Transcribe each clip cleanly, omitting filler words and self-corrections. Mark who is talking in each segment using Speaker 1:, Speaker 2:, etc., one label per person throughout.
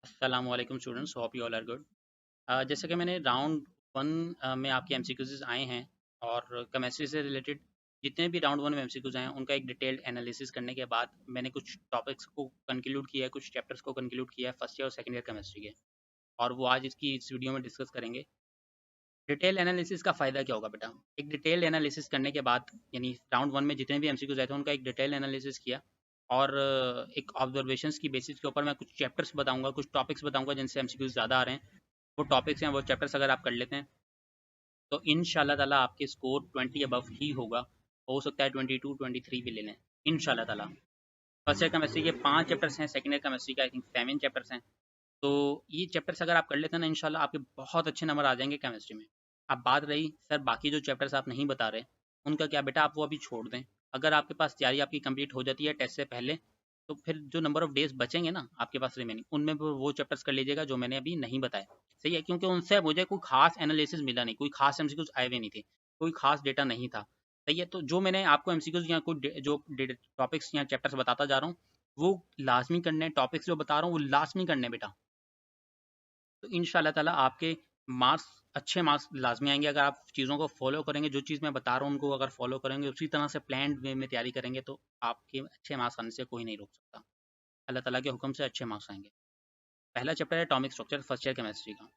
Speaker 1: अस्सलाम वालेकुम students, hope you all are good. जैसे कि मैंने राउंड वन में आपके एमसीक्यूज आए हैं और केमिस्ट्री से रिलेटेड जितने भी राउंड वन में एमसीक्यूज आए हैं उनका एक डिटेल्ड एनालिसिस करने के बाद मैंने कुछ टॉपिक्स को कंक्लूड किया है, कुछ चैप्टर्स को कंक्लूड किया है फर्स्ट ईयर और सेकंड ईयर केमिस्ट्री के, और वो आज इसकी इस वीडियो में डिस्कस करेंगे। डिटेल एनालिसिस का फ़ायदा क्या होगा बेटा? एक डिटेल एनालिसिस करने के बाद, यानी राउंड वन में जितने भी एमसीक्यूज आए थे उनका एक डिटेल एनालिसिस किया, और एक ऑब्जर्वेशंस की बेसिस के ऊपर मैं कुछ चैप्टर्स बताऊंगा, कुछ टॉपिक्स बताऊंगा जिनसे एमसीक्यूज ज़्यादा आ रहे हैं। वो टॉपिक्स हैं, वो चैप्टर्स अगर आप कर लेते हैं तो इंशाल्लाह ताला आपके स्कोर 20 अबव ही होगा। हो सकता है 22 23 भी ले लें इंशाल्लाह ताला। फर्स्ट ईयर केमिस्ट्री के 5 चैप्टर्स हैं, सेकंड ईयर केमिस्ट्री का आई थिंक 7 चैप्टर्स हैं। तो ये चैप्टर्स अगर आप कर लेते हैं ना, इंशाल्लाह आपके बहुत अच्छे नंबर आ जाएंगे केमिस्ट्री में। अब बात रही सर बाकी जो चैप्टर्स आप नहीं बता रहे उनका क्या बेटा, आप वो अभी छोड़ दें। अगर आपके पास तैयारी आपकी कंप्लीट हो जाती है टेस्ट से पहले, तो फिर जो नंबर ऑफ डेज बचेंगे ना आपके पास रिमेनिंग, उनमें वो चैप्टर्स कर लीजिएगा जो मैंने अभी नहीं बताया। सही है, क्योंकि उनसे मुझे कोई खास एनालिसिस मिला नहीं, कोई खास एमसीक्यूज आए हुए नहीं थे, कोई खास डेटा नहीं था। सही है, तो जो मैंने आपको एमसीक्यूज या कोई जो टॉपिक्स या चैप्टर्स बताता जा रहा हूँ वो लाजमी करने, टॉपिक्स जो बता रहा हूँ वो लाजमी करने बेटा। तो इंशाल्लाह ताला आपके मार्क्स, अच्छे मार्क्स लाजमी आएंगे अगर आप चीज़ों को फॉलो करेंगे। जो चीज़ मैं बता रहा हूँ उनको अगर फॉलो करेंगे, उसी तरह से प्लान वे में तैयारी करेंगे, तो आपके अच्छे मार्क्स आने से कोई नहीं रोक सकता। अल्लाह ताला के हुक्म से अच्छे मार्क्स आएंगे। पहला चैप्टर है atomic structure, first year chemistry का।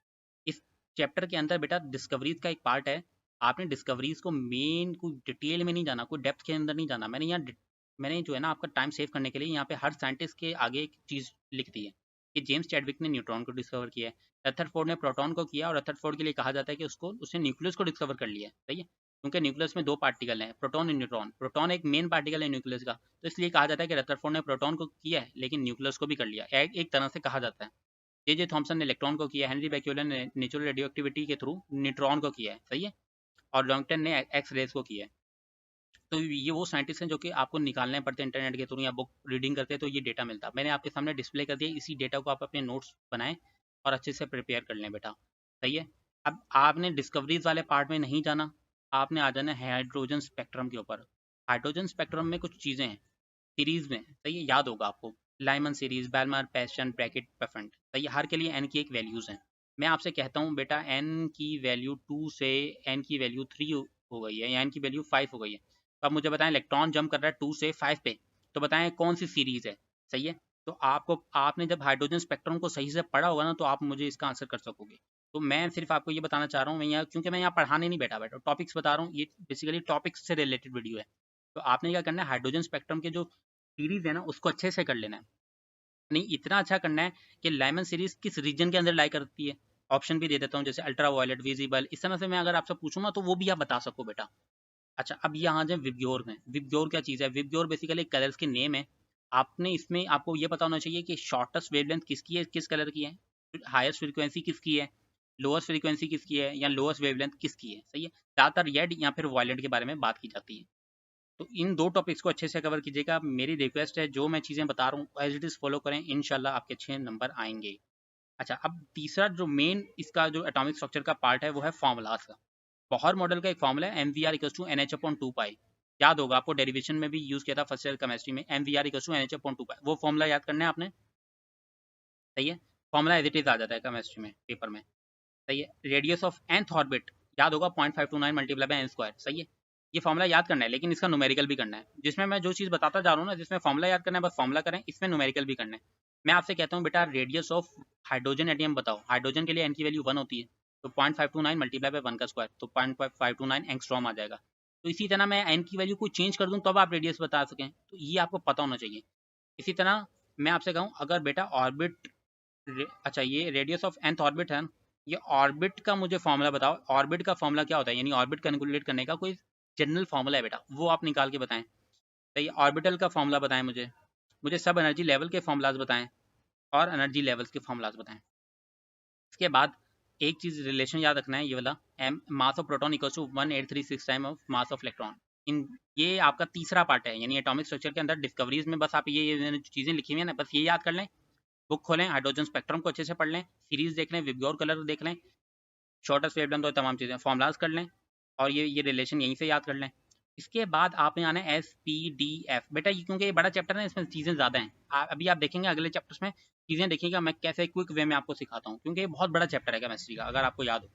Speaker 1: इस चैप्टर के अंदर बेटा डिस्कवरीज का एक पार्ट है। आपने डिस्कवरीज को मेन कोई डिटेल में नहीं जाना, कोई डेप्थ के अंदर नहीं जाना। मैंने जो है ना आपका टाइम सेव करने के लिए यहाँ पे हर साइंटिस्ट के आगे एक चीज़ लिख दी है कि जेम्स चैडविक ने न्यूट्रॉन को डिस्कवर किया है, रदरफोर्ड ने प्रोटॉन को किया, और रदरफोर्ड के लिए कहा जाता है कि उसने न्यूक्लियस को डिस्कवर कर लिया है। सही है, क्योंकि न्यूक्लियस में दो पार्टिकल हैं, प्रोटॉन और न्यूट्रॉन। प्रोटॉन एक मेन पार्टिकल है न्यूक्लियस का, तो इसलिए कहा जाता है कि रदरफोर्ड ने प्रोटॉन को किया है लेकिन न्यूक्लियस को भी कर लिया, एक तरह से कहा जाता है। जे जे थॉमसन ने इलेक्ट्रॉन को किया, हेनरी बैक्यूलन ने नेचुरल रेडियो एक्टिविटी के थ्रू न्यूट्रॉन को किया है। सही है, और लॉन्गटन ने एक्स रेज को किया है। तो ये वो साइंटिस्ट हैं जो कि आपको निकालने पड़ते हैं इंटरनेट के थ्रू या बुक रीडिंग करते हैं, तो ये डेटा मिलता है। मैंने आपके सामने डिस्प्ले कर दिया, इसी डेटा को आप अपने नोट्स बनाएं और अच्छे से प्रिपेयर कर लें बेटा। सही है, अब आपने डिस्कवरीज वाले पार्ट में नहीं जाना, आपने आ जाना है हाइड्रोजन स्पेक्ट्रम के ऊपर। हाइड्रोजन स्पेक्ट्रम में कुछ चीज़ें हैं सीरीज में, सही है, याद होगा आपको। Lyman series, Balmer, Paschen, Brackett, Pfund. सही है, हर के लिए एन की एक वैल्यूज है। मैं आपसे कहता हूँ बेटा एन की वैल्यू 2 से एन की वैल्यू 3 हो गई है, या एन की वैल्यू 5 हो गई है। तो अब मुझे बताएं इलेक्ट्रॉन जंप कर रहा है 2 से 5 पे, तो बताएं कौन सी सीरीज है। सही है, तो आपने जब हाइड्रोजन स्पेक्ट्रम को सही से पढ़ा होगा ना तो आप मुझे इसका आंसर कर सकोगे। तो मैं सिर्फ आपको ये बताना चाह रहा हूँ, मैं यहाँ क्योंकि मैं यहाँ पढ़ाने नहीं बैठा टॉपिक्स बता रहा हूँ, ये बेसिकली टॉपिक्स से रिलेटेड वीडियो है। तो आपने क्या करना है, हाइड्रोजन स्पेक्ट्रम के जो सीरीज है ना उसको अच्छे से कर लेना है। नहीं, इतना अच्छा करना है कि लेमन सीरीज किस रीजन के अंदर लाई करती है। ऑप्शन भी दे देता हूँ, जैसे अल्ट्रा वायलेट, विजिबल, इस तरह से मैं अगर आपसे पूछूँ ना तो वो भी आप बता सको बेटा। अच्छा, अब यहाँ जाए विबग्योर में। विबग्योर क्या चीज़ है? विबग्योर बेसिकली कलर्स के नेम है। आपने इसमें आपको ये पता होना चाहिए कि शॉर्टेस्ट वेवलेंथ किसकी है, किस कलर की है, हाईएस्ट फ्रीक्वेंसी किसकी है, लोएस्ट फ्रीक्वेंसी किसकी है, या लोएस्ट वेवलेंथ किसकी है। सही है, ज़्यादातर रेड या फिर वायलेट के बारे में बात की जाती है। तो इन दो टॉपिक्स को अच्छे से कवर कीजिएगा। मेरी रिक्वेस्ट है, जो मैं चीज़ें बता रहा हूँ एज इट इज़ फॉलो करें, इंशाल्लाह आपके अच्छे नंबर आएंगे। अच्छा, अब तीसरा जो मेन इसका जो एटॉमिक स्ट्रक्चर का पार्ट है वो है फॉर्मूलाज का। बॉहर मॉडल का एक फॉर्मूला है M V R equals to N H upon 2 pi. याद होगा आपको, डेरिवेशन में भी यूज़ किया था फर्स्ट ईयर केमिस्ट्री में, M V R equals to N H upon 2 pi. वो फॉर्मूला याद करना है आपने। सही है, फॉर्मूला एज इट इज़ आ जाता है केमिस्ट्री में पेपर में। सही है, रेडियस ऑफ nth ऑर्बिट याद होगा 0.529 मल्टीप्लाई बाय एन स्क्वायर। सही है, ये फॉर्मूला याद करना है, लेकिन इसका न्यूमेरिकल भी करना है। जिसमें मैं जो चीज़ बताता जा रहा हूँ ना, जिसमें फॉर्मूला याद करना है बस फॉर्मूला करें, इसमें न्यूमेरिकल भी करना है। मैं आपसे कहता हूँ बेटा रेडियस ऑफ हाइड्रोजन एटम बताओ। हाइड्रोजन के लिए एन की वैल्यू 1 होती है, तो 0.529 मल्टीप्लाई बाय 1 का स्क्वायर, तो 0.529 एंगस्ट्रॉम आ जाएगा। तो इसी तरह मैं एन की वैल्यू को चेंज कर दूँ तब आप रेडियस बता सकें, तो ये आपको पता होना चाहिए। इसी तरह मैं आपसे कहूँ, अगर बेटा ऑर्बिट, अच्छा ये रेडियस ऑफ nth ऑर्बिट है, ये ऑर्बिट का मुझे फॉर्मूला बताओ। ऑर्बिट का फॉर्मूला क्या होता है, यानी ऑर्बिट कैलकुलेट करने का कोई जनरल फॉर्मूला है बेटा, वो आप निकाल के बताएं। सही, ऑर्बिटल का फॉर्मूला बताएं मुझे, मुझे सब एनर्जी लेवल के फॉर्मूलाज बताएं और एनर्जी लेवल्स के फॉर्मूलाज बताएं। इसके बाद एक चीज़ रिलेशन याद रखना है, ये वाला m mass of proton equals to 1836 time of mass of electron. इन ये आपका तीसरा पार्ट है, यानी एटॉमिक स्ट्रक्चर के अंदर डिस्कवरीज में बस आप ये चीज़ें लिखी हुई हैं ना, बस ये याद कर लें। बुक खोलें, हाइड्रोजन स्पेक्ट्रम को अच्छे से पढ़ लें, सीरीज देख लें, विबग्योर कलर देख लें, शॉर्टेस्ट वेवलेंथ और तमाम चीज़ें फॉर्मूलाज कर लें, और ये रिलेशन यहीं से याद कर लें। इसके बाद आपने आना है एस पी डी एफ बेटा, ये क्योंकि ये बड़ा चैप्टर है इसमें चीज़ें ज़्यादा हैं। अभी आप देखेंगे अगले चैप्टर्स में चीज़ें देखिएगा, मैं कैसे क्विक वे में आपको सिखाता हूँ, क्योंकि ये बहुत बड़ा चैप्टर है केमिस्ट्री का, अगर आपको याद हो।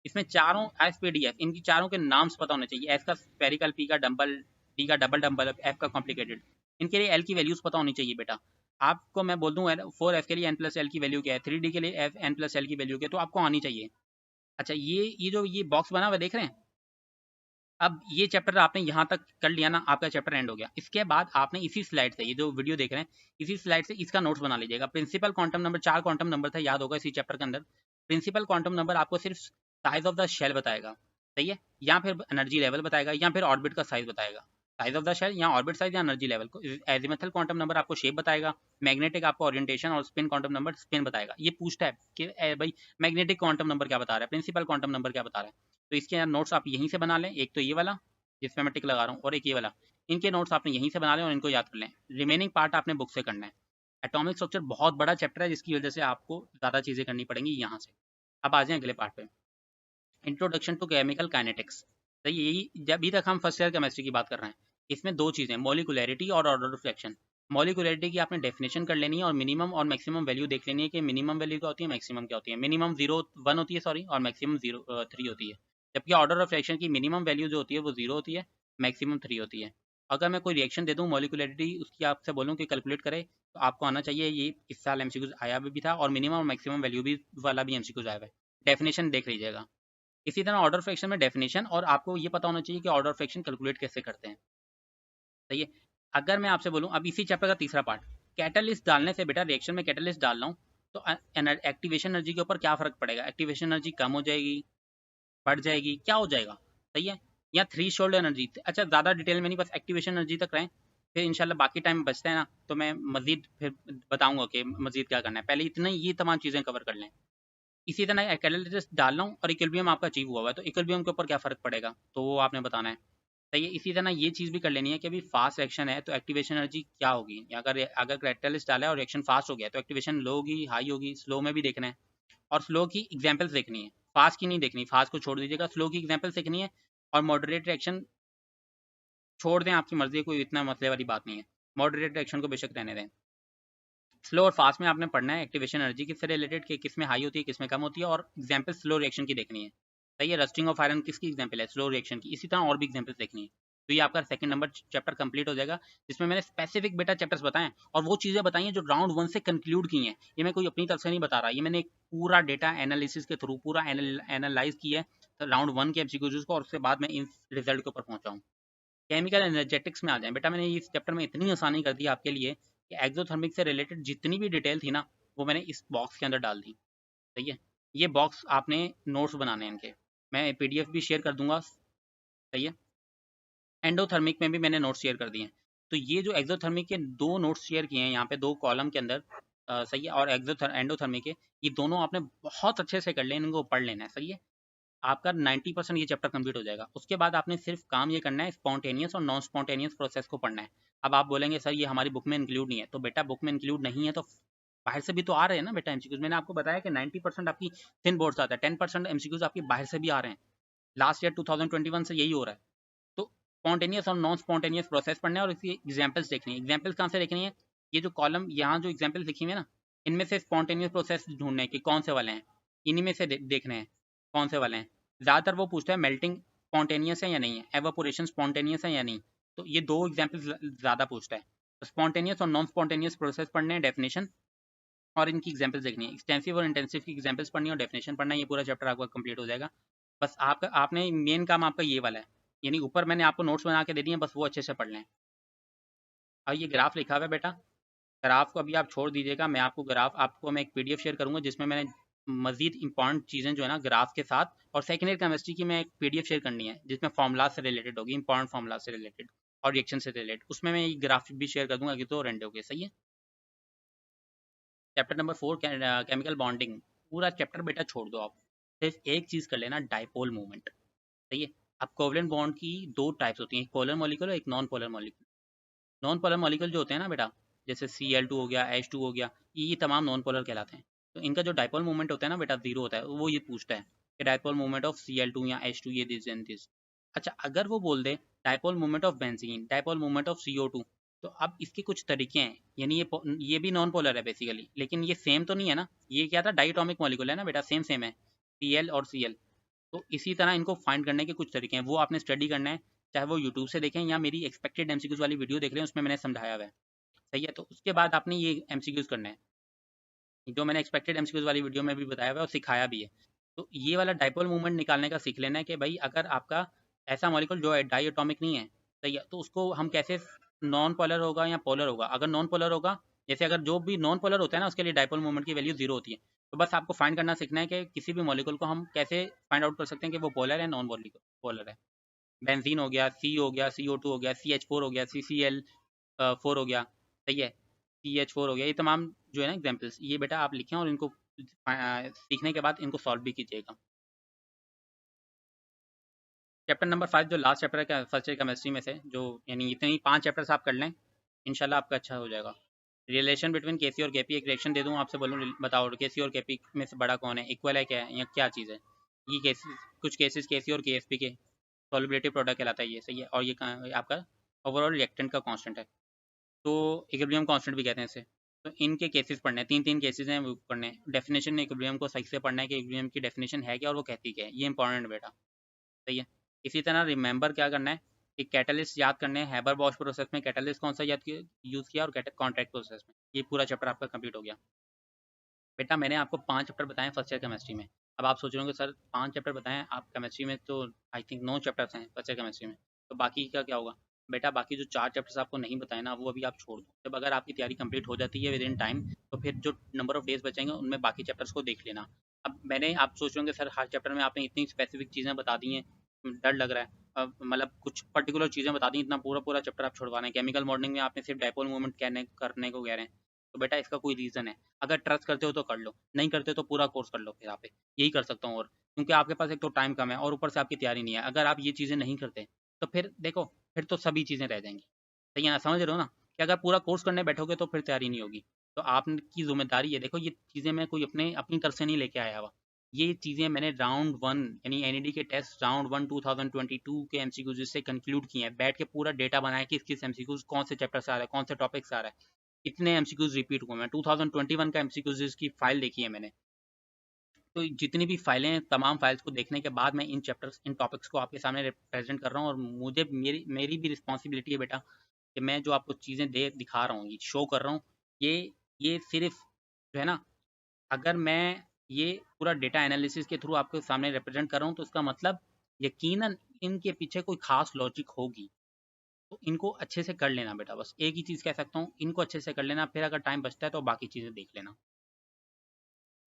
Speaker 1: इसमें चारों एसपीडीएफ, इनकी चारों के नाम्स पता होने चाहिए। एस का स्फेरिकल, पी का डम्बल, डी का डबल डम्बल, एफ का कॉम्प्लिकेटेड। इनके लिए एल की वैल्यूज पता होनी चाहिए बेटा। आपको मैं बोल दूँ 4F के लिए एन प्लस एल की वैल्यू क्या है, 3D के लिए एफ एन प्लस एल की वैल्यू क्या है, तो आपको आनी चाहिए। अच्छा, ये जो ये बॉक्स बना हुआ देख रहे हैं, अब ये चैप्टर आपने यहाँ तक कर लिया ना, आपका चैप्टर एंड हो गया। इसके बाद आपने इसी स्लाइड से, ये जो वीडियो देख रहे हैं, इसी स्लाइड से इसका नोट्स बना लीजिएगा। Principal quantum number, 4 quantum number था, याद होगा इसी चैप्टर के अंदर। प्रिंसिपल क्वांटम नंबर आपको सिर्फ साइज ऑफ द शेल बताएगा, सही है, या फिर एनर्जी लेवल बताएगा, या फिर ऑर्बिट का साइज बताएगा। साइज ऑफ द शेल या ऑर्बिट साइज या एनर्जी लेवल को। एजिमुथल क्वांटम नंबर आपको शेप बताएगा, मैग्नेटिक आपको ओरिएंटेशन, और स्पिन क्वांटम नंबर स्पिन बताएगा। ये पूछता है कि भाई मैग्नेटिक क्वांटम नंबर क्या बता रहा है, प्रिंसिपल क्वांटम नंबर क्या बता रहा है। तो इसके नोट्स आप यहीं से बना लें, एक तो ये वाला जिसमें मैं टिक लगा रहा हूँ, और एक ये वाला। इनके नोट्स आपने यहीं से बना लें और इनको याद कर लें। रिमेनिंग पार्ट आपने बुक से करना है। एटॉमिक स्ट्रक्चर बहुत बड़ा चैप्टर है, जिसकी वजह से आपको ज़्यादा चीज़ें करनी पड़ेंगी यहाँ से। अब आ जाएं अगले पार्ट पे, इंट्रोडक्शन टू केमिकल काइनेटिक्स। तो यही अभी तक हम फर्स्ट ईयर केमिस्ट्री की बात कर रहे हैं। इसमें दो चीज़ें, मॉलिकुलैरिटी और ऑर्डर रिफ्लेक्शन। मॉलिकुलैरिटी की आपने डेफिनेशन कर लेनी है, और मिनिमम और मैक्सिमम वैल्यू देख लेनी है कि मिनिमम वैल्यू क्या होती है, मैक्सिमम क्या होती है। मिनिमम 0 1 होती है, सॉरी, और मैक्सिमम 3 होती है। जबकि ऑर्डर रिफ्लेक्शन की मिनिमम वैल्यू जो होती है वो 0 होती है, मैक्सिमम 3 होती है। अगर मैं कोई रिएक्शन दे दूँ मॉलिकुलैरिटी उसकी, आपसे बोलूँ कि कैलकुलेट करे, तो आपको आना चाहिए, ये इस साल एमसीक्यूज आया भी था, और मिनिमम और मैक्सिमम वैल्यू भी वाला भी एमसीक्यूज आया हुआ है। डेफिनेशन देख लीजिएगा। इसी तरह ऑर्डर फ्रैक्शन में डेफिनेशन, और आपको ये पता होना चाहिए कि ऑर्डर फ्रैक्शन कैलकुलेट कैसे करते हैं, सही है। अगर मैं आपसे बोलूं, अब इसी चैप्टर का तीसरा पार्ट, कैटलिस्ट डालने से बेटा, रिएक्शन में कैटलिस्ट डाल रहा हूँ तो एक्टिवेशन एनर्जी के ऊपर क्या फर्क पड़ेगा, एक्टिवेशन एनर्जी कम हो जाएगी, बढ़ जाएगी, क्या हो जाएगा, सही है, या थ्री शोल्ड एनर्जी। अच्छा, ज़्यादा डिटेल में नहीं, बस एक्टिवेशन एनर्जी तक रहें, फिर इंशाल्लाह बाकी टाइम बचता है ना, तो मैं मजीद फिर बताऊंगा कि मजीद क्या करना है। पहले इतना ये तमाम चीज़ें कवर कर लें। इसी तरह कैटलिस्ट डाल रहा हूँ और इक्विलिब्रियम आपका अचीव हुआ है, तो इक्विलिब्रियम के ऊपर क्या फ़र्क पड़ेगा, तो वो आपने बताना है, सही है। इसी तरह ये चीज़ भी कर लेनी है कि अभी फास्ट रिएक्शन है तो एक्टिवेशन एनर्जी क्या होगी। अगर अगर कैटलिस्ट डाला है और रिएक्शन फास्ट हो गया तो एक्टिवेशन लो होगी, हाई होगी, स्लो में भी देखना है, और स्लो की एग्जाम्पल्स देखनी है, फास्ट की नहीं देखनी, फास्ट को छोड़ दीजिएगा, स्लो की एग्जाम्पल्स देखनी है। और मॉडरेट रिएक्शन छोड़ दें, आपकी मर्जी, कोई इतना मसले वाली बात नहीं है, मॉडरेट रिएक्शन को बेशक रहने दें। स्लो और फास्ट में आपने पढ़ना है एक्टिवेशन एनर्जी किससे रिलेटेड, कि किस में हाई होती है, किस में कम होती है, और एग्जाम्पल स्लो रिएक्शन की देखनी है, सही है। रस्टिंग ऑफ आयरन किसकी एग्जाम्पल है, स्लो रिएक्शन की। इसी तरह और भी एग्जाम्पल्स देखनी है। तो ये आपका सेकंड नंबर चैप्टर कंप्लीट हो जाएगा, जिसमें मैंने स्पेसिफिक बेटा चैप्टर्स बताए, और वो चीज़ें बताई हैं जो राउंड 1 से कंक्लूड की हैं। ये मैं कोई अपनी तरफ से नहीं बता रहा, ये मैंने एक पूरा डेटा एनालिसिस के थ्रू पूरा एनालाइज किया है, तो राउंड 1 के एमसीक्यूज को, और उसके बाद मैं इन रिजल्ट के ऊपर पहुंचा हूँ। केमिकल एनर्जेटिक्स में आ जाए बेटा, मैंने इस चैप्टर में इतनी आसानी कर दी आपके लिए कि एक्सोथर्मिक से रिलेटेड जितनी भी डिटेल थी ना, वो मैंने इस बॉक्स के अंदर डाल दी, सही है। ये बॉक्स आपने नोट्स बनाने हैं इनके, मैं पीडीएफ भी शेयर कर दूंगा, सही है। एंडोथर्मिक में भी मैंने नोट्स शेयर कर दिए हैं। तो ये जो एक्सोथर्मिक के दो नोट्स शेयर किए हैं यहाँ पे, दो कॉलम के अंदर, सही है, और एंडोथर्मिक के, ये दोनों आपने बहुत अच्छे से कर लें, इनको पढ़ लेना है, सही है। आपका 90% ये चैप्टर कंप्लीट हो जाएगा। उसके बाद आपने सिर्फ काम ये करना है, स्पॉन्टेनियस और नॉन स्पॉन्टेनियस प्रोसेस को पढ़ना है। अब आप बोलेंगे सर ये हमारी बुक में इंक्लूड नहीं है, तो बेटा बुक में इंक्लूड नहीं है तो बाहर से भी तो आ रहे हैं ना बेटा एमसीक्यूज। मैंने आपको बताया कि 90% आपकी थिन बोर्ड से आता है, 10% एमसीक्यूज आपके बाहर से भी आ रहे हैं। लास्ट ईयर 2021 से यही हो रहा है। तो स्पॉन्टेनियस और नॉन स्पॉन्टेनियस प्रोसेस पढ़ना है, और इसकी एग्जाम्पल्स देखनी है। एग्जाम्पल्स कहाँ से देखनी है, ये जो कॉलम यहाँ जो एग्जाम्पल्स लिखी हुई है ना, इनमें से स्पॉन्टेनियस प्रोसेस ढूंढने कि कौन से वाले हैं, इन्हीं में से देखने हैं कौन से वाले हैं। ज़्यादातर वो पूछता है मेल्टिंग स्पॉन्टेनियस है या नहीं है, एवापोरेशन स्पॉन्टेनियस है या नहीं, तो ये दो एग्जाम्पल्स ज़्यादा पूछता है। तो स्पॉन्टेनियस और नॉन स्पॉन्टेनियस प्रोसेस पढ़ने हैं, डेफिनेशन और इनकी एग्जाम्पल्स देखनी है। एक्सटेंसिव और इंटेंसिव की एग्जाम्पल्स पढ़नी है और डेफिनेशन पढ़ना है। ये पूरा चैप्टर आपका कंप्लीट हो जाएगा। बस आपका आपने मेन काम आपका ये वाला है, यानी ऊपर मैंने आपको नोट्स बना के दे दिए हैं, बस वो अच्छे से पढ़ लें। अब ये ग्राफ लिखा हुआ है बेटा, ग्राफ को अभी आप छोड़ दीजिएगा, मैं आपको ग्राफ, आपको मैं एक पीडीएफ शेयर करूंगा जिसमें मैंने मजीद इंपॉर्टेंट चीज़ें जो है ना ग्राफ के साथ, और सेकेंड ईयर केमिस्ट्री की मैं एक पीडीएफ शेयर करनी है जिसमें फार्मूला से रिलेटेड होगी, इंपॉर्टेंट फार्मूला से रिलेटेड और रिएक्शन से रिलेटेड, उसमें मैं ये ग्राफ भी शेयर कर दूंगा कि तो रेंडे हो गए, सही है। चैप्टर नंबर 4 केमिकल बॉन्डिंग, पूरा चैप्टर बेटा छोड़ दो आप, सिर्फ एक चीज़ कर लेना, डाइपोल मूवमेंट, सही है। अब कोवलेंट बॉन्ड की दो टाइप्स होती हैं, एक पोलर मॉलिक्यूल और एक non polar molecule. Non polar molecule जो होते हैं ना बेटा, जैसे Cl2 हो गया, H2 हो गया, ये तमाम नॉन पोलर कहलाते हैं। तो इनका जो डाइपोल मूवमेंट होता है ना बेटा, जीरो होता है। वो ये पूछता है कि डाइपोल मूवमेंट ऑफ Cl2 या H2, ये दिस एंड दिस। अच्छा, अगर वो बोल दे dipole movement of benzene, dipole movement of CO2, तो अब इसके कुछ तरीके हैं, यानी ये भी नॉन पोलर है बेसिकली, लेकिन ये सेम तो नहीं है ना, ये क्या था, डाइटोमिक मॉलिक्यूल है ना बेटा, सेम सेम है, Cl और Cl। तो इसी तरह इनको फाइंड करने के कुछ तरीके हैं, वो आपने स्टडी करना है, चाहे वो यूट्यूब से देखें या मेरी एक्सपेक्टेड एमसीक्यूज वाली वीडियो देख रहे हैं, उसमें मैंने समझाया हुआ है। सही है, तो उसके बाद आपने ये एमसीक्यूज करना है जो मैंने एक्सपेक्टेड एमसीक्यूज वाली वीडियो में भी बताया हुआ है और सिखाया भी है। तो ये वाला डाइपोल मूवमेंट निकालने का सीख लेना है कि भाई अगर आपका ऐसा मॉलिक्यूल जो है डाई एटॉमिक नहीं है, सही है, तो उसको हम कैसे, नॉन पोलर होगा या पोलर होगा। अगर नॉन पोलर होगा, जैसे अगर जो भी नॉन पोलर होता है ना उसके लिए डाइपोल मूवमेंट की वैल्यू जीरो होती है। तो बस आपको फाइंड करना सीखना है कि किसी भी मॉलिक्यूल को हम कैसे फाइंड आउट कर सकते हैं कि वो पोलर है नॉन पोलर है। बेंजीन हो गया, सी हो गया, CO2 हो गया, CH4 हो गया, CCl4 हो गया, सही है, CH4 हो गया, ये तमाम जो है ना एग्जाम्पल्स, ये बेटा आप लिखें और इनको सीखने के बाद इनको सॉल्व भी कीजिएगा। चैप्टर नंबर 5 जो लास्ट चैप्टर है फर्स्ट ईयर केमिस्ट्री में से, जो यानी इतने ही 5 चैप्टर्स आप कर लें, इंशाल्लाह आपका अच्छा हो जाएगा। रिलेशन बिटवीन केसी और केपी, एक रिएक्शन दे दूँ आपसे, बोलूँ बताओ केसी और केपी में से बड़ा कौन है, इक्वल है क्या है या क्या चीज़ है। ये केसेस, कुछ केसेस केसी और केएफपी के सॉल्युबिलिटी प्रोडक्ट कहलाता है ये, सही है, और ये आपका ओवरऑल रिएक्टेंट का कांस्टेंट है, तो इक्विलिब्रियम कांस्टेंट भी कहते हैं इसे। तो इनके केसेस पढ़ने हैं, तीन तीन केसेस हैं वो पढ़ने हैं। डेफिनेशन इक्विलिब्रियम को सही से पढ़ना है कि इक्विलिब्रियम की डेफिनेशन है क्या और वो कहती क्या है, ये इंपॉर्टेंट बेटा, सही है। इसी तरह रिमेंबर क्या करना है कि कैटलिस्ट याद करने हैं, हैबर बॉश प्रोसेस में कैटलिस्ट कौन सा याद किया, यूज़ किया, और कॉन्ट्रैक्ट प्रोसेस में। ये पूरा चैप्टर आपका कंप्लीट हो गया बेटा। मैंने आपको 5 चैप्टर बताए फर्स्ट ईयर केमिस्ट्री में। अब आप सोच रहे होंगे सर 5 चैप्टर बताएं आप केमिस्ट्री में, तो आई थिंक 9 चैप्टर्स हैं फर्स्ट ईयर केमिस्ट्री में, तो बाकी का क्या होगा बेटा। बाकी जो 4 चैप्टर्स आपको नहीं बताए ना, वो अभी आप छोड़ दो। जब अगर आपकी तैयारी कंप्लीट हो जाती है विद इन टाइम, तो फिर जो नंबर ऑफ डेज बचेंगे उनमें बाकी चैप्टर्स को देख लेना। अब मैंने, आप सोच रहे होंगे सर हर चैप्टर में आपने इतनी स्पेसिफिक चीज़ें बता दी हैं, डर लग रहा है। मतलब कुछ पर्टिकुलर चीज़ें बता दी, इतना पूरा पूरा चैप्टर आप छुड़वा रहे हैं। केमिकल मॉडलिंग में आपने सिर्फ डायपोल मूवमेंट करने को कह रहे हैं, तो बेटा इसका कोई रीज़न है। अगर ट्रस्ट करते हो तो कर लो, नहीं करते तो पूरा कोर्स कर लो फिर आप, यही कर सकता हूँ। और क्योंकि आपके पास एक तो टाइम कम है और ऊपर से आपकी तैयारी नहीं है, अगर आप ये चीज़ें नहीं करते तो फिर देखो, फिर तो सभी चीज़ें रह जाएंगी। सही है ना, समझ रहे हो ना, कि अगर पूरा कोर्स करने बैठोगे तो फिर तैयारी नहीं होगी। तो आपकी जिम्मेदारी है, देखो ये चीज़ें मैं कोई अपनी तरफ से नहीं लेके आया हुआ, ये चीज़ें मैंने राउंड 1 यानी एनईडी के टेस्ट राउंड 1 2022 के एमसीक्यूज से कंक्लूड किए हैं, बैठ के पूरा डेटा बनाया कि किस एमसीक्यूज कौन से चैप्टर से आ रहा है, कौन से टॉपिक से आ रहा है, कितने एमसीक्यूज रिपीट हुए हैं। 2021 का एमसीक्यूज की फाइल देखी है मैंने। तो जितनी भी फाइलें हैं, तमाम फाइल्स को देखने के बाद मैं इन चैप्टर्स, इन टॉपिक्स को आपके सामने प्रेजेंट कर रहा हूँ। और मुझे, मेरी भी रिस्पॉन्सिबिलिटी है बेटा कि मैं जो आपको चीज़ें दिखा रहा हूँ, ये शो कर रहा हूँ, ये सिर्फ जो है ना, अगर मैं ये पूरा डेटा एनालिसिस के थ्रू आपके सामने रिप्रेजेंट कर रहा हूँ, तो इसका मतलब यकीनन इनके पीछे कोई खास लॉजिक होगी। तो इनको अच्छे से कर लेना बेटा, बस एक ही चीज़ कह सकता हूँ, इनको अच्छे से कर लेना, फिर अगर टाइम बचता है तो बाकी चीज़ें देख लेना।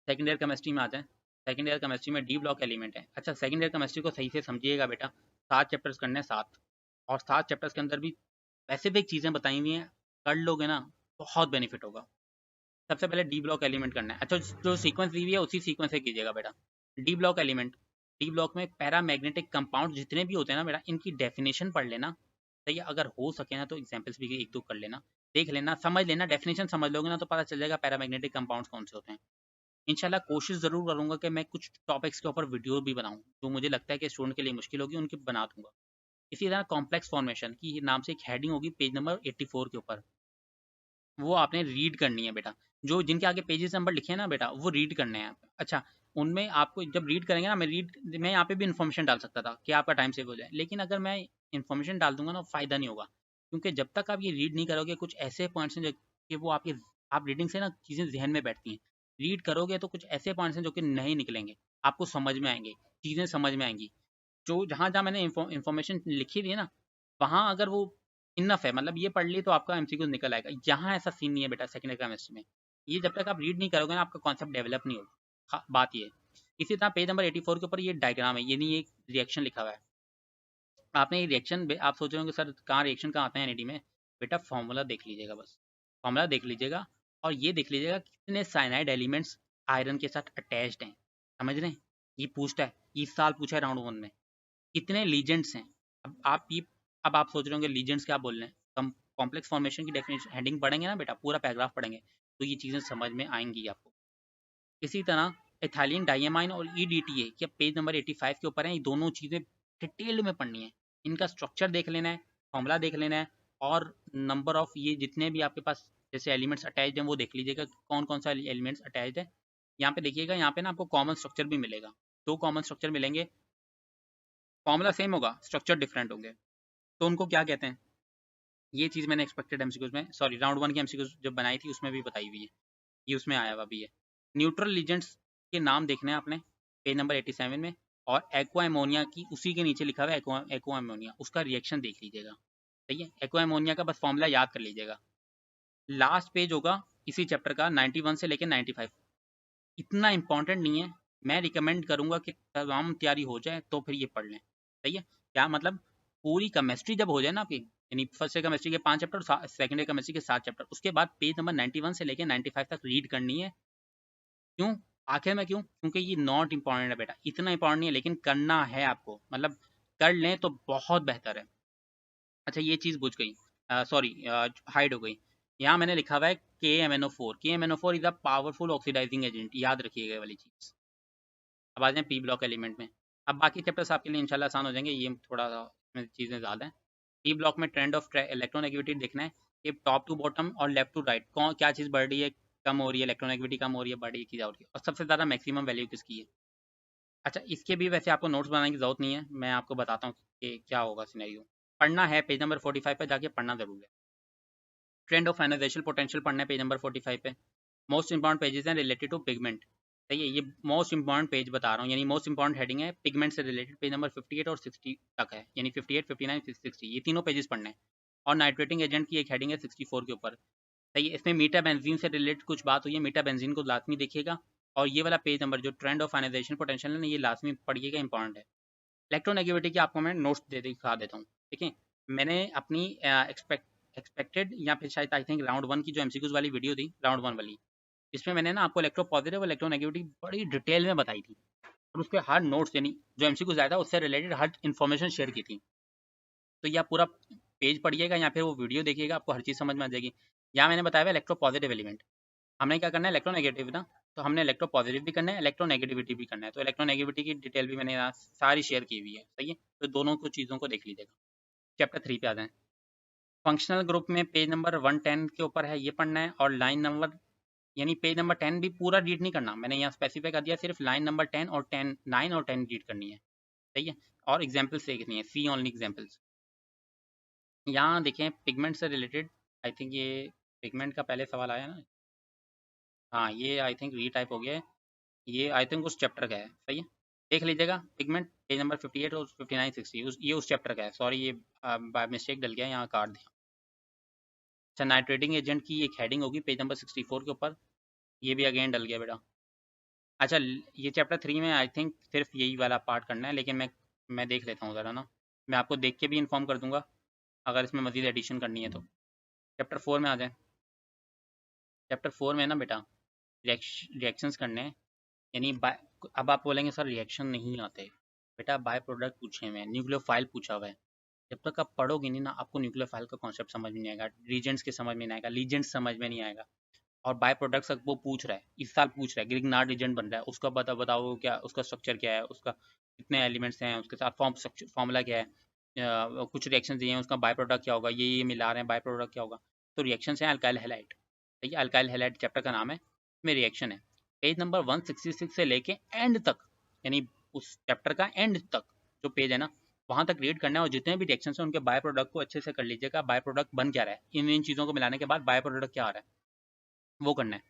Speaker 1: सेकेंड ईयर केमिस्ट्री में आते हैं। सेकेंड ईयर केमिस्ट्री में डी ब्लॉक एलिमेंट है। अच्छा, सेकेंड ईयर केमिस्ट्री को सही से समझिएगा बेटा, 7 चैप्टर्स करने हैं, 7, और 7 चैप्टर्स के अंदर भी स्पेसिफिक चीज़ें बताई हुई हैं, कर लोगे ना बहुत बेनिफिट होगा। सबसे पहले डी ब्लॉक एलिमेंट करना है। अच्छा, जो सीक्वेंस दी हुई है उसी सीक्वेंस से कीजिएगा बेटा। D block element, D block में पैरामैग्नेटिक कंपाउंड जितने भी होते हैं ना बेटा, इनकी डेफिनेशन पढ़ लेना। सही है, अगर हो सके ना तो एग्जाम्पल्स भी एक दो कर लेना, देख लेना, समझ लेना, डेफिनेशन समझ लोगे ना तो पता चल जाएगा पैरामैग्नेटिक कंपाउंड्स कौन से होते हैं। इंशाल्लाह कोशिश ज़रूर करूँगा कि मैं कुछ टॉपिक्स के ऊपर वीडियो भी बनाऊँ, जो मुझे लगता है कि स्टूडेंट के लिए मुश्किल होगी, उनकी बना दूँगा। इसी तरह कॉम्प्लेक्स फॉर्मेशन की नाम से एक हेडिंग होगी पेज नंबर 84 के ऊपर, वो आपने रीड करनी है बेटा। जो जिनके आगे पेजेस नंबर लिखे हैं ना बेटा, वो रीड करने हैं। अच्छा, उनमें आपको जब रीड करेंगे ना, मैं यहाँ पे भी इन्फॉर्मेशन डाल सकता था कि आपका टाइम सेव हो जाए, लेकिन अगर मैं इन्फॉर्मेशन डाल दूंगा ना, फ़ायदा नहीं होगा। क्योंकि जब तक आप ये रीड नहीं करोगे, कुछ ऐसे पॉइंट्स हैं जो कि वो आपके, आप रीडिंग से ना चीज़ें जहन में बैठती हैं। रीड करोगे तो कुछ ऐसे पॉइंट्स हैं जो कि नहीं निकलेंगे, आपको समझ में आएंगे, चीज़ें समझ में आएंगी। जो जहाँ जहाँ मैंने इन्फॉर्मेशन लिखी थी है ना, वहाँ अगर वो इनफ है, मतलब ये पढ़ ली तो आपका एमसीक्यू निकल आएगा। यहाँ ऐसा सीन नहीं है बेटा सेकेंड ईयर केमिस्ट्री में। ये जब तक आप रीड नहीं करोगे ना, आपका कॉन्सेप्ट डेवलप नहीं होगा, बात ये है। इसी तरह पेज नंबर 84 के ऊपर ये डायग्राम है, ये नहीं, एक रिएक्शन लिखा हुआ है। आपने ये रिएक्शन, आप सोच रहे होंगे सर कहाँ रिएक्शन कहाँ आते हैं एनईडी में, बेटा फॉर्मूला देख लीजिएगा, बस फॉर्मूला देख लीजिएगा, और ये देख लीजिएगा कितने साइनाइड एलिमेंट्स आयरन के साथ अटैच्ड हैं। समझ रहे हैं, ये पूछता है, इस साल पूछा है राउंड 1 में, कितने लीजेंड्स हैं। अब आप सोच रहे होंगे लीजेंड्स क्या बोल रहे हैं, हम कॉम्प्लेक्स फॉर्मेशन की डेफिनेशन हेडिंग पढ़ेंगे ना बेटा, पूरा पैराग्राफ पढ़ेंगे, तो ये चीज़ें समझ में आएंगी आपको। इसी तरह एथाइलिन डाइएमाइन और EDTA के पेज नंबर 85 के ऊपर है, ये दोनों चीज़ें डिटेल्ड में पढ़नी है। इनका स्ट्रक्चर देख लेना है, फॉर्मूला देख लेना है, और नंबर ऑफ ये जितने भी आपके पास जैसे एलिमेंट्स अटैच्ड हैं वो देख लीजिएगा कौन कौन सा एलिमेंट्स अटैच्ड है। यहाँ पे देखिएगा, यहाँ पे ना आपको कॉमन स्ट्रक्चर भी मिलेगा, 2 कॉमन स्ट्रक्चर मिलेंगे, फॉर्मूला सेम होगा, स्ट्रक्चर डिफरेंट होंगे, तो उनको क्या कहते हैं। ये चीज़ मैंने एक्सपेक्टेड एमसीक्यूज में, सॉरी राउंड 1 की एमसीक्यूज जब बनाई थी उसमें भी बताई हुई है, ये उसमें आया हुआ भी है। न्यूट्रल लीजेंड्स के नाम देखने हैं आपने पेज नंबर 87 में, और एक्वा एमोनिया की उसी के नीचे लिखा हुआ है एक्वा एमोनिया, उसका रिएक्शन देख लीजिएगा। सही है, एक्वा एमोनिया का बस फॉर्मूला याद कर लीजिएगा। लास्ट पेज होगा इसी चैप्टर का 91 से लेकर 95, इतना इंपॉर्टेंट नहीं है, मैं रिकमेंड करूंगा कि तमाम तैयारी हो जाए तो फिर ये पढ़ लें। सही है, क्या मतलब पूरी केमिस्ट्री जब हो जाए ना आपकी, यानी फर्स्ट ईयर केमिस्ट्री के 5 चैप्टर, सेकंड ईयर केमिस्ट्री के 7 चैप्टर, उसके बाद पेज नंबर 91 से लेकर 95 तक रीड करनी है। क्यों, आखिर में क्यों, क्योंकि ये नॉट इंपॉर्टेंट है बेटा, इतना इंपॉर्टेंट नहीं है, लेकिन करना है आपको, मतलब कर लें तो बहुत बेहतर है। अच्छा ये चीज़ बुझ गई, सॉरी हाइड हो गई। यहाँ मैंने लिखा हुआ है KMnO4, KMnO4 is a powerful oxidising agent, याद रखिएगा वाली चीज़। अब आ जाए पी ब्लॉक एलिमेंट में। अब बाकी चैप्टर्स आपके लिए इंशाल्लाह आसान हो जाएंगे, ये थोड़ा सा इसमें चीज़ें ज़्यादा हैं। पी ब्लॉक में ट्रेंड ऑफ इलेक्ट्रोनेगेटिविटी देखना है कि टॉप टू बॉटम और लेफ्ट टू राइट कौन क्या चीज़ बढ़ रही है, कम हो रही है, इलेक्ट्रोनेगेटिविटी कम हो रही है, बढ़ रही है, क्या हो रही है, और सबसे ज़्यादा मैक्सिमम वैल्यू किसकी है। अच्छा इसके भी वैसे आपको नोट्स बनाने की ज़रूरत नहीं है, मैं आपको बताता हूँ कि क्या होगा सिनेरियो। पढ़ना है, पेज नंबर 45 पर जाके पढ़ना ज़रूर है। ट्रेंड ऑफ आयनाइजेशन पोटेंशियल पढ़ना है पेज नंबर 45 पे। मोस्ट इंपॉर्टेंट पेजेस हैं रिलेटेड टू पिगमेंट। सही है, ये मोस्ट इंपॉर्टेंट पेज बता रहा हूँ, यानी मोस्ट इंपॉर्टेंट हेडिंग है पिगमेंट से रिलेटेड, पेज नंबर 58 और 60 तक है, यानी 58, 59, 60, ये तीनों पेजेस पढ़ने हैं। और नाइट्रेटिंग एजेंट की एक हेडिंग है 64 के ऊपर। सही है, इसमें मीटा बेंजीन से रिलेटेड कुछ बात हुई है, मीटा बेंजीन को लाजमी देखिएगा। और ये वाला पेज नंबर जो ट्रेंड ऑफ आयनाइजेशन पोटेंशियल है ना, ये लाजमी पढ़िएगा, इंपॉर्टेंट है। इलेक्ट्रोनेगेटिविटी के आपको मैं नोट्स दिखा देता हूँ, ठीक है। मैंने अपनी एक्सपेक्टेड या फिर शायद आई थिंक राउंड 1 की जो एमसीक्यूज वाली वीडियो थी, राउंड 1 वाली, इसमें मैंने ना आपको इलेक्ट्रो पॉजिटिव और इलेक्ट्रोनेगेटिविटी बड़ी डिटेल में बताई थी, और उसके हर नोट्स यानी जो एमसीक्यूज आया था उससे रिलेटेड हर इन्फॉर्मेशन शेयर की थी। तो या पूरा पेज पढ़िएगा या फिर वो वीडियो देखिएगा, आपको हर चीज़ समझ में आ जाएगी। यहाँ मैंने बताया हुआ इलेक्ट्रो पॉजिटिव एलिमेंट, हमने क्या करना है इलेक्ट्रोनेगेटिव ना, तो हमने इलेक्ट्रो पॉजिटिव भी करना है, इलेक्ट्रोनेगेटिविटी भी करना है, तो इलेक्ट्रोनेगेटिविटी की डिटेल भी मैंने यहाँ सारी शेयर की हुई है। सही है, तो दोनों को चीज़ों को देख लीजिएगा। चैप्टर 3 पे आ जाएं। फंक्शनल ग्रुप में पेज नंबर 110 के ऊपर है, ये पढ़ना है, और लाइन नंबर यानी पेज नंबर 10 भी पूरा रीड नहीं करना, मैंने यहाँ स्पेसिफाई कर दिया, सिर्फ लाइन नंबर 10 और 10, 9 और 10 रीड करनी है। सही है, और एग्जाम्पल्स देखनी है, सी ओनली एग्जाम्पल्स। यहाँ देखें पिगमेंट से रिलेटेड, आई थिंक ये पिगमेंट का पहले सवाल आया ना, हाँ ये आई थिंक री टाइप हो गया है, ये आई थिंक उस चैप्टर का है। सही है, देख लीजिएगा पिगमेंट पेज नंबर 58 और 59, 60, ये उस चैप्टर का है, सॉरी ये बाय मिस्टेक डल गया, यहाँ काट दिया। अच्छा नाइट्रेटिंग एजेंट की एक हेडिंग होगी पेज नंबर 64 के ऊपर, ये भी अगेन डल गया बेटा। अच्छा ये चैप्टर 3 में आई थिंक सिर्फ यही वाला पार्ट करना है, लेकिन मैं देख लेता हूँ ज़रा ना, मैं आपको देख के भी इन्फॉर्म कर दूंगा अगर इसमें मजीद एडिशन करनी है तो। चैप्टर 4 में आ जाए। चैप्टर 4 में ना बेटा रिएक्शंस करने हैं, यानी अब आप बोलेंगे सर रिएक्शन नहीं आते, बेटा बाय प्रोडक्ट पूछे हुए हैं, न्यूक्लियोफाइल पूछा हुआ है। जब तक आप पढ़ोगे नहीं ना आपको न्यूक्लियोफाइल का कॉन्सेप्ट समझ में नहीं आएगा, रीजेंट्स के समझ में नहीं आएगा, लीजेंट्स समझ में नहीं आएगा। और बाय प्रोडक्ट्स वो पूछ रहा है, इस साल पूछ रहा है ग्रिग्नार्ड रीजेंट बन रहा है, उसका बताओ क्या उसका स्ट्रक्चर क्या है, उसका कितने एलिमेंट्स हैं, उसके साथ फॉर्मूला क्या है, कुछ रिएक्शन दिए हैं उसका बाय प्रोडक्ट क्या होगा, ये मिला रहे हैं बाय प्रोडक्ट क्या होगा। तो रिएक्शन है अल्काइल हैलाइड, ठीक है, अल्काइल हैलाइड चैप्टर का नाम है, में रिएक्शन है। पेज नंबर 166 से लेके एंड तक, यानी उस चैप्टर का एंड तक जो पेज है ना, वहाँ तक रीड करना है, और जितने भी रिएक्शन हैं उनके बाय प्रोडक्ट को अच्छे से कर लीजिएगा, बाय प्रोडक्ट बन क्या रहा है, इन इन चीज़ों को मिलाने के बाद बाय प्रोडक्ट क्या आ रहा है वो करना है।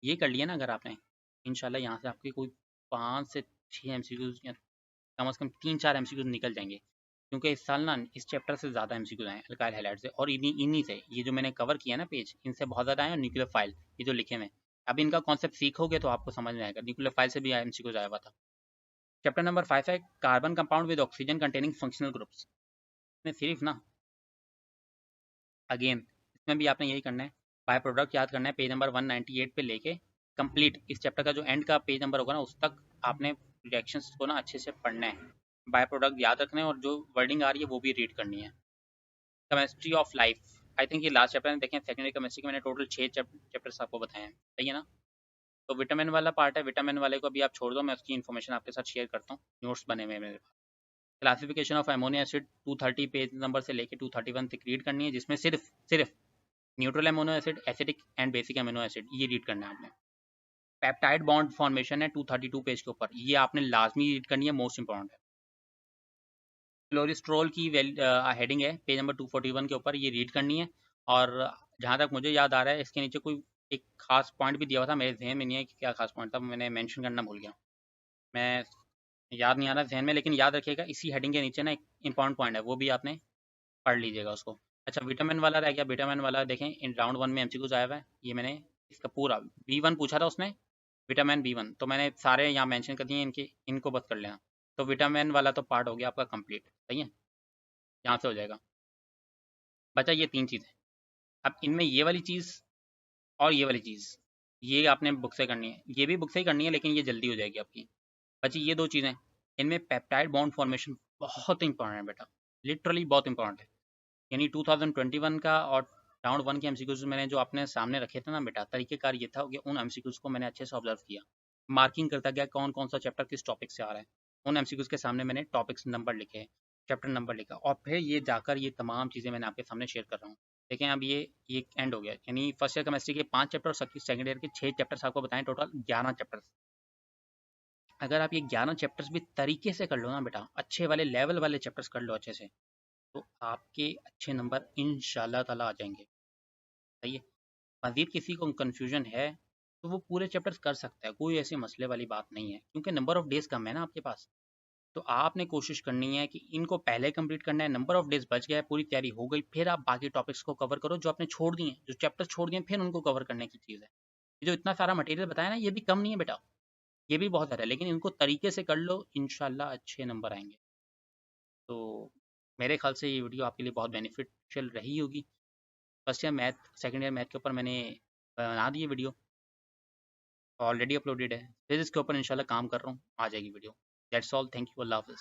Speaker 1: ये कर लिया ना अगर आपने, इंशाल्लाह यहाँ से आपके कोई 5 से 6 एमसीक्यूज या कम से कम 3-4 एमसीक्यूज निकल जाएंगे, क्योंकि इस साल ना इस चैप्टर से ज़्यादा एमसीक्यूज आए अल्काइल हैलाइड से, और इन्हीं इन्हीं से ये जो मैंने कवर किया ना पेज, इनसे बहुत ज़्यादा आए, और न्यूक्लियर फाइल ये जो लिखे हुए हैं, अब इनका कॉन्सेप्ट सीखोगे तो आपको समझ में आएगा, न्यूक्लियर फाइल से भी एमसीक्यूज आया हुआ था। चैप्टर नंबर 5 है carbon compound with oxygen containing functional groups, इसमें सिर्फ ना अगेन इसमें भी आपने यही करना है, बाय प्रोडक्ट याद करना है, पेज नंबर 198 पे लेके कंप्लीट इस चैप्टर का जो एंड का पेज नंबर होगा ना उस तक आपने रिएक्शंस को ना अच्छे से पढ़ना है, बाय प्रोडक्ट याद रखना है, और जो वर्डिंग आ रही है वो भी रीड करनी है। Chemistry of life, I think ये लास्ट चैप्टर में देखें, सेकेंडरी केमिस्ट्री के मैंने टोटल 6 चैप्टर्स आपको बताए हैं, सही है ना। तो विटामिन वाला पार्ट है, विटामिन वाले को अभी आप छोड़ दो, मैं उसकी इन्फॉर्मेशन आपके साथ शेयर करता हूँ, नोट्स बने हुए हैं मेरे पास। Classification of ammonia acid 230 page number से लेके 231 तक रीड करनी है, जिसमें सिर्फ neutral amino acid, acidic and basic amino acid ये रीड करना है आपने। पेप्टाइड बॉन्ड फॉर्मेशन है 232 पेज के ऊपर, ये आपने लाजमी रीड करनी है, मोस्ट इंपॉर्टेंट है। क्लोरिस्ट्रोल की हेडिंग है पेज नंबर 241 के ऊपर, ये रीड करनी है। और जहाँ तक मुझे याद आ रहा है इसके नीचे कोई एक खास पॉइंट भी दिया हुआ था, मेरे जहन में नहीं है कि क्या खास पॉइंट था, मैंने मेंशन करना भूल गया, मैं याद नहीं आ रहा जहन में, लेकिन याद रखिएगा इसी हेडिंग के नीचे ना एक इंपॉर्टेंट पॉइंट है, वो भी आपने पढ़ लीजिएगा उसको। अच्छा, विटामिन वाला रह गया, विटामिन वाला देखें इन राउंड 1 में एमसीक्यूज आया हुआ है, ये मैंने इसका पूरा B1 पूछा था उसने, विटामिन B1 तो मैंने सारे यहाँ मेंशन कर दिए, इनके इनको बस कर लेना। तो विटामिन वाला तो पार्ट हो गया आपका कंप्लीट, सही है, यहाँ से हो जाएगा। बचा ये 3 चीज़ें, अब इनमें ये वाली चीज़ और ये वाली चीज़, ये आपने बुक से करनी है, ये भी बुक से ही करनी है, लेकिन ये जल्दी हो जाएगी आपकी। बची ये 2 चीज़ें, इनमें पेप्टाइड बॉन्ड फॉर्मेशन बहुत इंपॉर्टेंट है बेटा, लिटरली बहुत इंपॉर्टेंट है। यानी 2021 का और राउंड 1 के एमसीक्यूज मैंने जो अपने सामने रखे थे ना बेटा, तरीकेकार ये था कि उन एमसीक्यूज को मैंने अच्छे से ऑब्जर्व किया, मार्किंग करता गया कौन कौन सा चैप्टर किस टॉपिक से आ रहा है, उन एमसीक्यूज के सामने मैंने टॉपिक्स नंबर लिखे, चैप्टर नंबर लिखा, और फिर ये जाकर ये तमाम चीज़ें मैंने आपके सामने शेयर कर रहा हूँ। देखें अब ये एंड हो गया, यानी फर्स्ट ईयर केमिस्ट्री के 5 चैप्टर और सेकंड ईयर के 6 चैप्टर्स आपको बताएं, टोटल 11 चैप्टर्स। अगर आप ये 11 चैप्टर्स भी तरीके से कर लो ना बेटा, अच्छे वाले लेवल वाले चैप्टर्स कर लो अच्छे से, तो आपके अच्छे नंबर इंशाल्लाह ताला आ जाएंगे, सही है। मज़ीद किसी को कन्फ्यूजन है तो वो पूरे चैप्टर्स कर सकता है, कोई ऐसे मसले वाली बात नहीं है, क्योंकि नंबर ऑफ डेज़ कम है ना आपके पास। तो आपने कोशिश करनी है कि इनको पहले कंप्लीट करना है, नंबर ऑफ डेज़ बच गया है, पूरी तैयारी हो गई, फिर आप बाकी टॉपिक्स को कवर करो जो आपने छोड़ दिए हैं, जो चैप्टर्स छोड़ दिए हैं, फिर उनको कवर करने की चीज़ है। ये जो इतना सारा मटेरियल बताया ना, ये भी कम नहीं है बेटा, ये भी बहुत सारा है, लेकिन इनको तरीके से कर लो, इंशाल्लाह अच्छे नंबर आएंगे। तो मेरे ख्याल से ये वीडियो आपके लिए बहुत बेनिफिशियल रही होगी। First year math, second year math के ऊपर मैंने बना दी वीडियो, ऑलरेडी अपलोडेड है, फिजिक्स के ऊपर इंशाल्लाह काम कर रहा हूँ, आ जाएगी video. That's all, thank you, अल्लाह हाफ़िज़।